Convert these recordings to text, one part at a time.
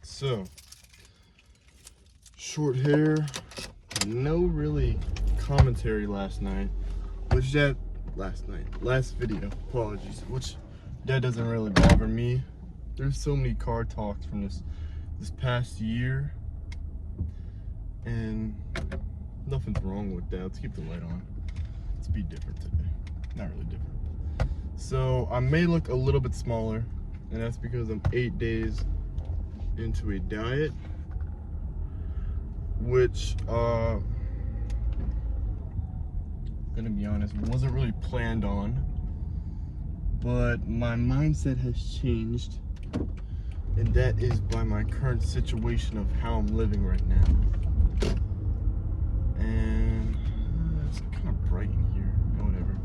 So, short hair, no really commentary last night, last video, apologies, which that doesn't really bother me. There's so many car talks from this past year, and nothing's wrong with that. Let's keep the light on. Let's be different today. Not really different. So I may look a little bit smaller, and that's because I'm 8 days into a diet, which gonna be honest, wasn't really planned on, but my mindset has changed, and that is by my current situation of how I'm living right now. And it's kind of bright in here. Whatever,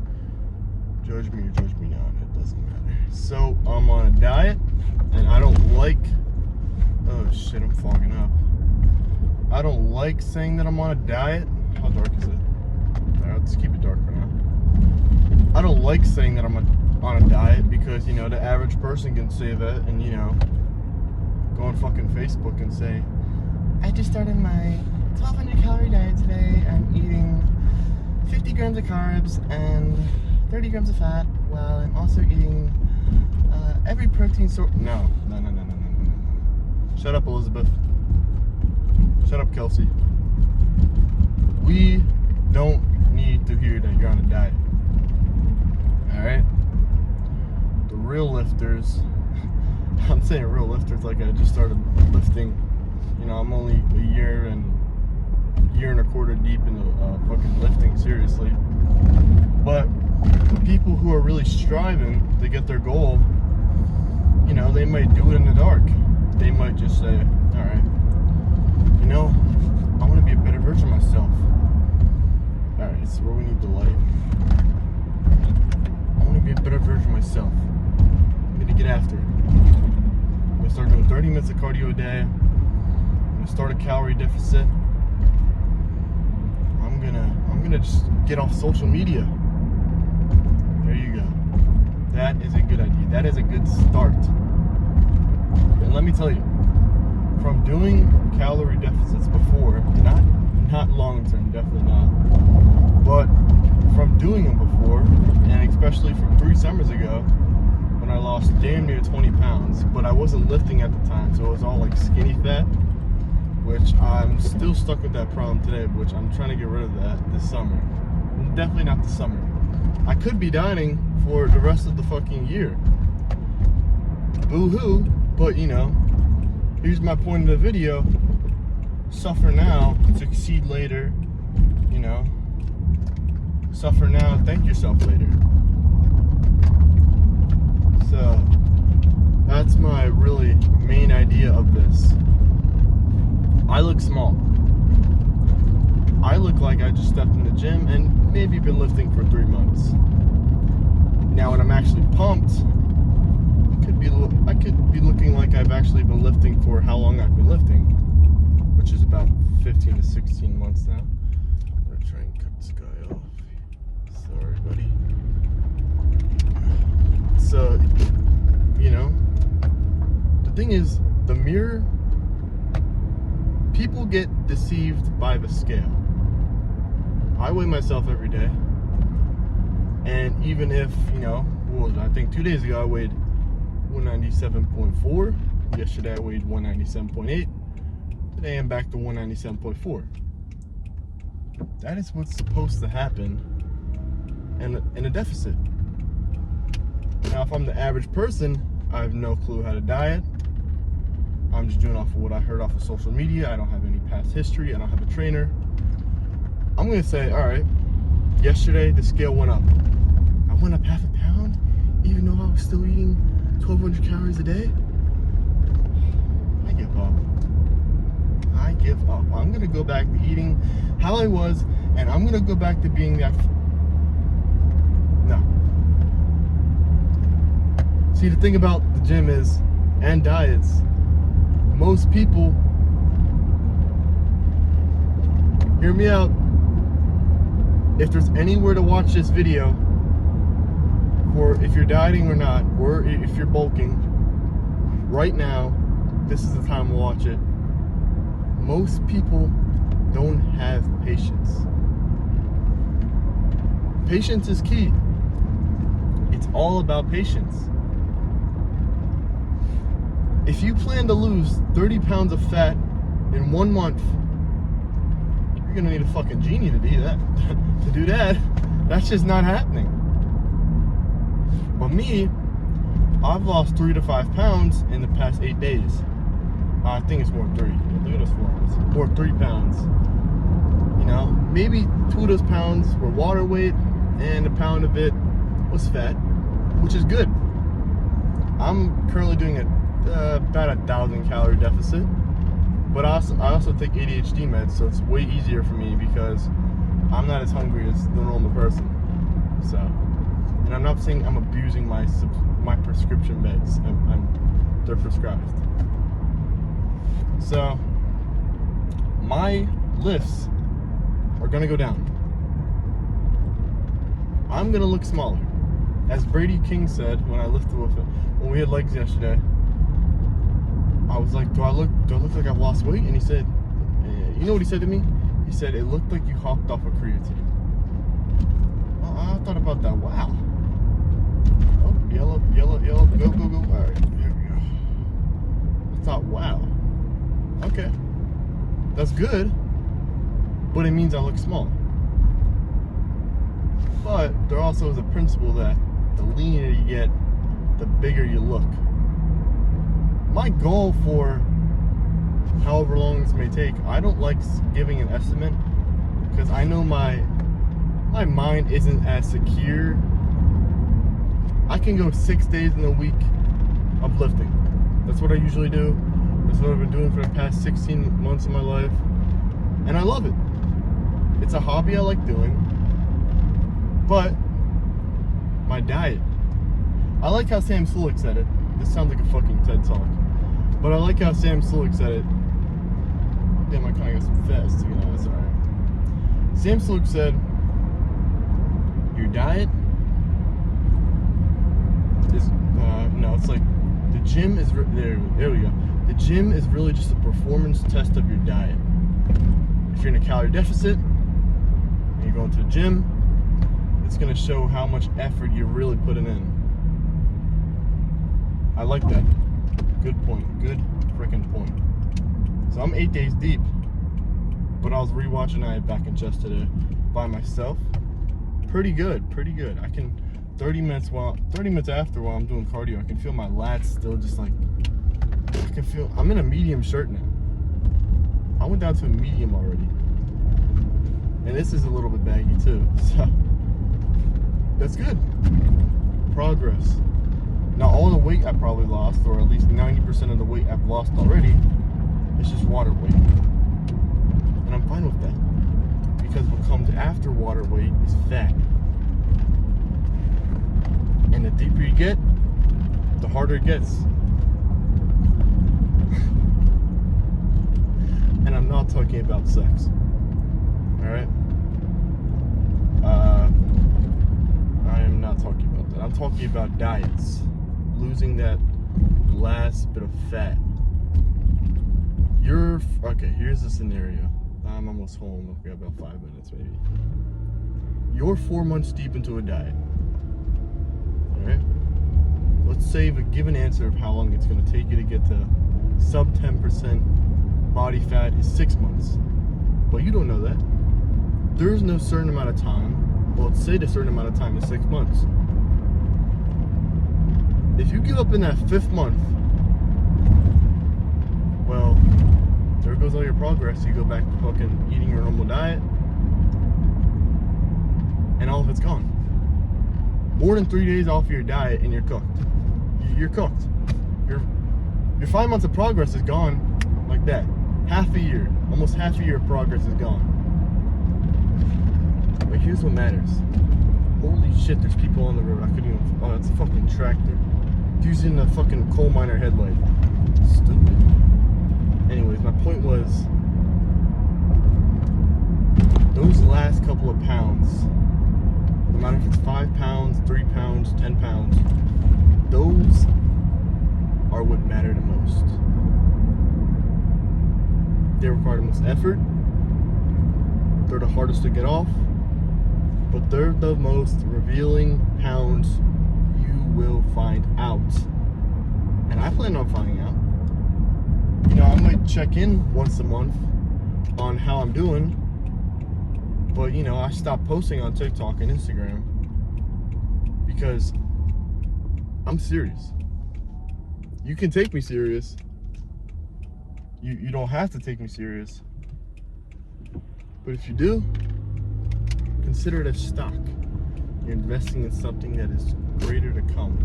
judge me or judge me not, it doesn't matter. So I'm on a diet, and I don't like, oh shit, I'm fogging up. I don't like saying that I'm on a diet. How dark is it? Alright, let's keep it dark for now. I don't like saying that I'm on a diet because, you know, the average person can say that and, you know, go on fucking Facebook and say, I just started my 1,200 calorie diet today. I'm eating 50 grams of carbs and 30 grams of fat, while I'm also eating every protein source. No. Shut up, Elizabeth. Shut up, Kelsey. We don't need to hear that you're on a diet. Alright? The real lifters, I'm saying real lifters like I just started lifting. You know, I'm only a year and a quarter deep into fucking lifting, seriously. But the people who are really striving to get their goal, you know, they might do it in the dark. They might just say, alright, you know, I want to be a better version of myself. Alright, so where we need the light. I want to be a better version of myself. I'm going to get after it. I'm going to start doing 30 minutes of cardio a day. I'm going to start a calorie deficit. I'm gonna just get off social media. There you go. That is a good idea. That is a good start. And let me tell you, from doing calorie deficits before, not long term, definitely not, but from doing them before, and especially from 3 summers ago, when I lost damn near 20 pounds, but I wasn't lifting at the time, so it was all like skinny fat, which I'm still stuck with that problem today, which I'm trying to get rid of that this summer. Definitely not this summer. I could be dieting for the rest of the fucking year. Boo-hoo, but you know, here's my point of the video. Suffer now, succeed later, you know. Suffer now, thank yourself later. So, that's my really main idea of this. I look small. I look like I just stepped in the gym and maybe been lifting for 3 months. Now when I'm actually pumped, I could be looking like I've actually been lifting for how long I've been lifting, which is about 15 to 16 months now. I'm gonna try and cut this guy off. Sorry, buddy. So, you know, the thing is, the mirror, people get deceived by the scale. I weigh myself every day, and even if, you know, I think 2 days ago I weighed 197.4. Yesterday I weighed 197.8. Today I'm back to 197.4. That is what's supposed to happen in a deficit. Now, if I'm the average person, I have no clue how to diet. I'm just doing off of what I heard off of social media. I don't have any past history. I don't have a trainer. I'm going to say, all right, yesterday the scale went up. I went up half a pound, even though I was still eating 1,200 calories a day. I give up. I give up. I'm going to go back to eating how I was, and I'm going to go back to being that. No. See, the thing about the gym is, and diets, most people, hear me out, if there's anywhere to watch this video, for if you're dieting or not, or if you're bulking, right now, this is the time to watch it. Most people don't have patience. Patience is key. It's all about patience. If you plan to lose 30 pounds of fat in 1 month, you're gonna need a fucking genie to do that. To do that, that's just not happening. But me, I've lost 3 to 5 pounds in the past 8 days. I think it's more than 3. Look at those forearms. More 3 pounds. You know, maybe 2 of those pounds were water weight, and a pound of it was fat, which is good. I'm currently doing about 1,000 calorie deficit, but I also take ADHD meds, so it's way easier for me because I'm not as hungry as the normal person. So, and I'm not saying I'm abusing my prescription meds. They're prescribed. So my lifts are gonna go down. I'm gonna look smaller. As Brady King said when I lifted with it, when we had legs yesterday, I was like, do I look like I've lost weight? And he said, you know what he said to me? He said, it looked like you hopped off a creatine. Well, I thought about that. Wow. Oh, yellow, go. All right, here we go. I thought, wow. Okay. That's good, but it means I look small. But there also is a principle that the leaner you get, the bigger you look. My goal for however long this may take, I don't like giving an estimate because I know my mind isn't as secure. I can go 6 days in a week of lifting. That's what I usually do. That's what I've been doing for the past 16 months of my life. And I love it. It's a hobby I like doing. But my diet. I like how Sam Sulek said it. This sounds like a fucking TED Talk. But I like how Sam Sulek said it. Damn, I kinda got some fast, you know, that's alright. Sam Sulek said, your diet is, no, it's like, the gym is, there we go. The gym is really just a performance test of your diet. If you're in a calorie deficit, and you're going to the gym, it's gonna show how much effort you're really putting in. I like that. Good point. Good freaking point. So I'm 8 days deep, but I was rewatching I Back in Chest today by myself. Pretty good. I can 30 minutes after while I'm doing cardio, I can feel my lats still just like, I can feel, I'm in a medium shirt now. I went down to a medium already. And this is a little bit baggy too, so that's good. Progress. Now all the weight I probably lost, or at least 90% of the weight I've lost already, is just water weight. And I'm fine with that. Because what comes after water weight is fat. And the deeper you get, the harder it gets. And I'm not talking about sex. Alright? I am not talking about that. I'm talking about diets. Losing that last bit of fat. Okay, here's the scenario. I'm almost home. We got about 5 minutes maybe. You're 4 months deep into a diet. Alright? Let's say the given answer of how long it's going to take you to get to sub 10% body fat is 6 months. But you don't know that. There's no certain amount of time. Well, let's say the certain amount of time is 6 months. If you give up in that 5th month, well, there goes all your progress. You go back to fucking eating your normal diet, and all of it's gone. More than 3 days off of your diet, and you're cooked. You're cooked. Your 5 months of progress is gone like that. Half a year, almost half a year of progress is gone. But here's what matters. Holy shit, there's people on the road. I couldn't even, oh, it's a fucking tractor. Using the fucking coal miner headlight. Stupid. Anyways, my point was, those last couple of pounds, no matter if it's 5 pounds, 3 pounds, 10 pounds, those are what matter the most. They require the most effort. They're the hardest to get off. But they're the most revealing pounds you will find out. And I plan on finding out. You know, I might check in once a month on how I'm doing. But, you know, I stopped posting on TikTok and Instagram because I'm serious. You can take me serious. You don't have to take me serious. But if you do, consider it a stock. You're investing in something that is greater to come.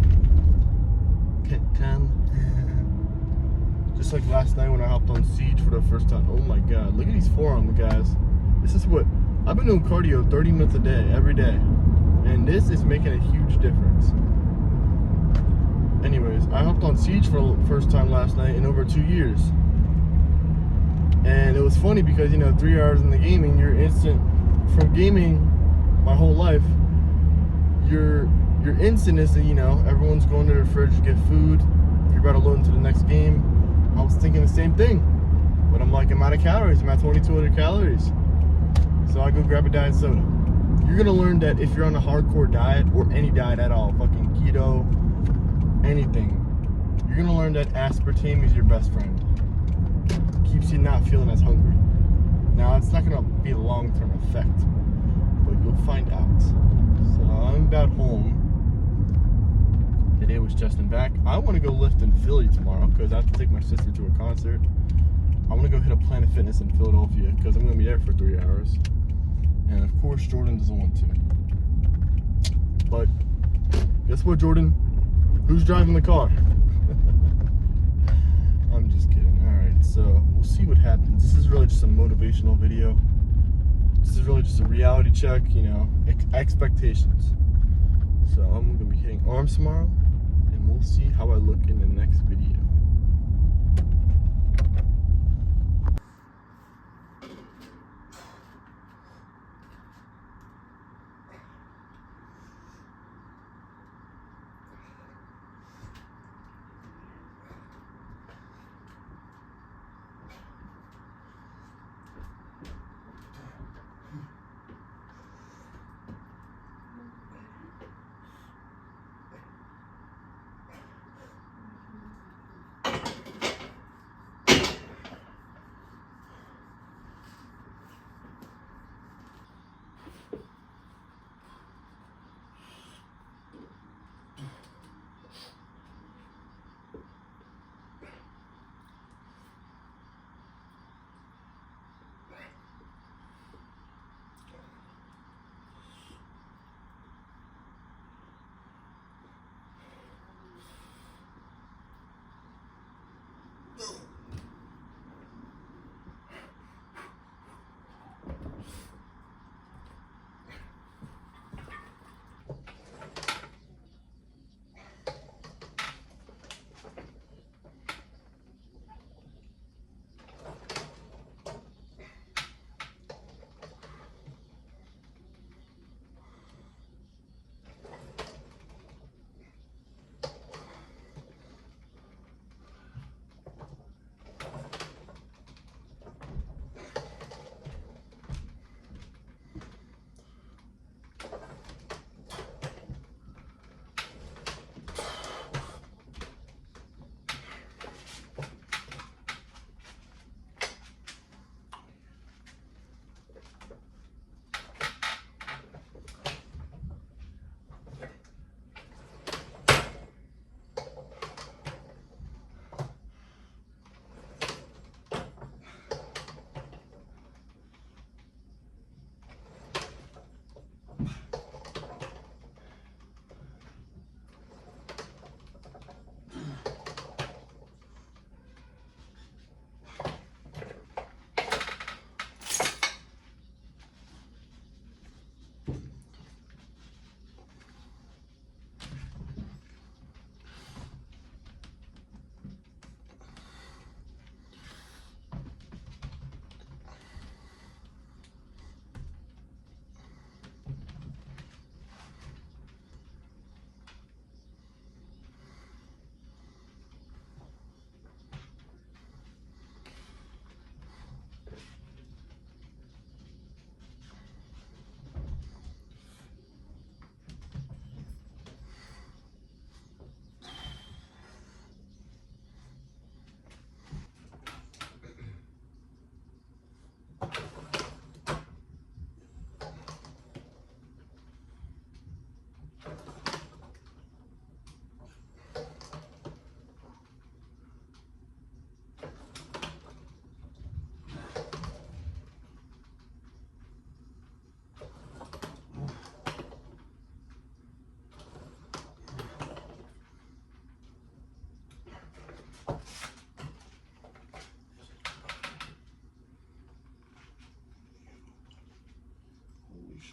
Just like last night when I hopped on Siege for the first time. Oh my god, look at these forearms, guys. This is what I've been doing cardio 30 minutes a day, every day. And this is making a huge difference. Anyways, I hopped on Siege for the first time last night in over 2 years. And it was funny because, you know, 3 hours in the gaming, you're instant from gaming my whole life. Your instant is that, you know, everyone's going to their fridge to get food. You're about to load into the next game. I was thinking the same thing. But I'm like, I'm out of calories. I'm at 2,200 calories. So I go grab a diet soda. You're going to learn that if you're on a hardcore diet or any diet at all, fucking keto, anything, you're going to learn that aspartame is your best friend. Keeps you not feeling as hungry. Now, it's not going to be a long-term effect, but you'll find out. So I'm about home. Today was Justin back. I want to go lift in Philly tomorrow because I have to take my sister to a concert. I want to go hit a Planet Fitness in Philadelphia because I'm going to be there for 3 hours. And of course, Jordan doesn't want to. But guess what, Jordan? Who's driving the car? I'm just kidding. Alright, so we'll see what happens. This is really just a motivational video. This is really just a reality check, you know, expectations. So I'm going to be hitting arms tomorrow, and we'll see how I look in the next video.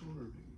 shoulder veins.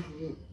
Mm-hmm.